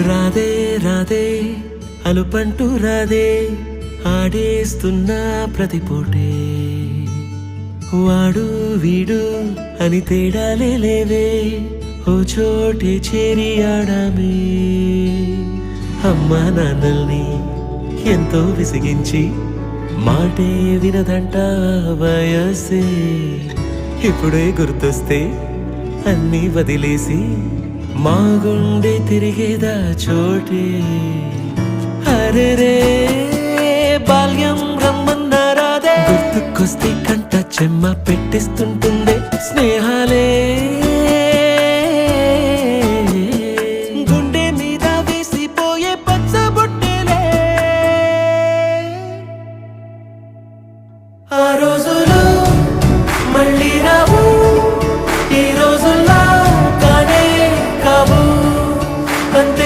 రాదే రాదే అలుపంటూ రాదే ఆడేస్తున్నా ప్రతిపోటే వాడు వీడు అని తేడాలే లేవే ఓ చోటే చేరి ఆడామే అమ్మా నాన్నల్ని ఎంతో విసిగించి మాటే వినదంట వయసే ఇప్పుడే గుర్తొస్తే అన్నీ వదిలేసి మా గుండె తిరిగేదా చోటే అరెరే బాల్యం రమ్మన్నారాదే గుర్తుకొస్తే కంట చెమ్మ పెట్టిస్తుంటుందే స్నేహాలే